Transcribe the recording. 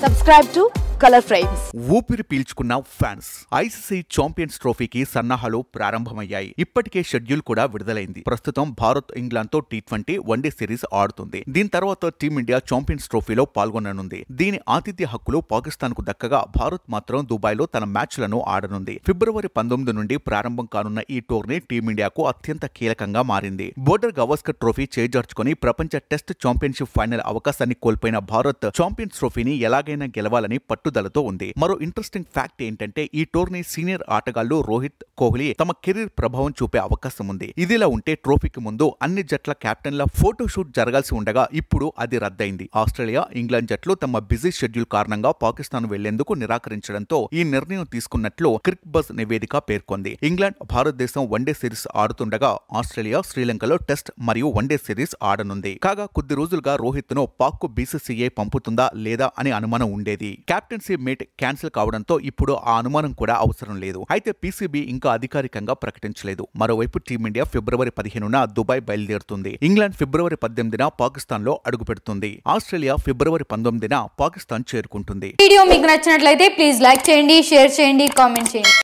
Subscribe to Color Frames. ఊపిరి పీల్చుకున్న fans ICC champions ట్రోఫీకి సన్నాహాలు ప్రారంభమయ్యాయి. ఇప్పటికే షెడ్యూల్ కూడా విడుదలైంది. ప్రస్తుతం భారత్ ఇంగ్లాండ్ తో టీ20 వన్డే సిరీస్ ఆడుతుంది. దీని తర్వాత టీమిండియా ఛాంపియన్స్ ట్రోఫీలో పాల్గొననుంది. దీని ఆతిథ్య హక్కులు పాకిస్తాన్ కు దక్కగా భారత్ మాత్రం దుబాయ్ లో తన మ్యాచ్లను ఆడనుంది. ఫిబ్రవరి 19 నుండి ప్రారంభం కానున్న ఈ టోర్నీ టీమిండియాకు అత్యంత కీలకంగా మారింది. బోర్డర్ గవాస్కర్ ట్రోఫీ చేజార్చుకుని ప్రపంచ టెస్ట్ ఛాంపియన్షిప్ ఫైనల్ అవకాశాన్ని కోల్పోయిన భారత్ ఛాంపియన్స్ ట్రోఫీని ఎలాగైనా గెలవాలని పట్టుదలతో ఉంది. మరో ఇంట్రెస్టింగ్ ఫ్యాక్ట్ ఏంటంటే ఈ టోర్నీ సీనియర్ ఆటగాళ్లు రోహిత్ కోహ్లీ తమ కెరీర్ ప్రభావం చూపే అవకాశం ఉంది. ఇదిలా ఉంటే ట్రోఫీకి ముందు అన్ని జట్ల కెప్టెన్ల ఫోటో షూట్ జరగాల్సి ఉండగా ఇప్పుడు అది రద్దయింది. ఆస్ట్రేలియా, ఇంగ్లాండ్ జట్లు తమ బిజీ షెడ్యూల్ కారణంగా పాకిస్తాన్ వెళ్లేందుకు నిరాకరించడంతో ఈ నిర్ణయం తీసుకున్నట్లు క్రిక్ బజ్ నివేదిక పేర్కొంది. ఇంగ్లాండ్, భారతదేశం వన్డే సిరీస్ ఆడుతుండగా ఆస్ట్రేలియా, శ్రీలంకలో టెస్ట్ మరియు వన్డే సిరీస్ ఆడనుంది. కాగా కొద్ది రోజులుగా రోహిత్ ను పాక్ కు బీసీసీఐ పంపుతుందా లేదా అనే అనుమానం ఉండేది. కెప్టెన్సీ మేట్ క్యాన్సిల్ కావడంతో ఇప్పుడు ఆ అనుమానం కూడా అవసరం లేదు. అయితే పీసీబీ ఇంకా అధికారికంగా ప్రకటించలేదు. మరోవైపు టీమిండియా ఫిబ్రవరి 15న దుబాయ్ బయలుదేరుతుంది. ఇంగ్లాండ్ ఫిబ్రవరి 18న పాకిస్తాన్ లో అడుగుపెడుతుంది. ఆస్ట్రేలియా ఫిబ్రవరి 19న పాకిస్తాన్ చేరుకుంటుంది. వీడియో మీకు నచ్చినట్లయితే ప్లీజ్ లైక్ చేయండి, షేర్ చేయండి, కామెంట్ చేయండి.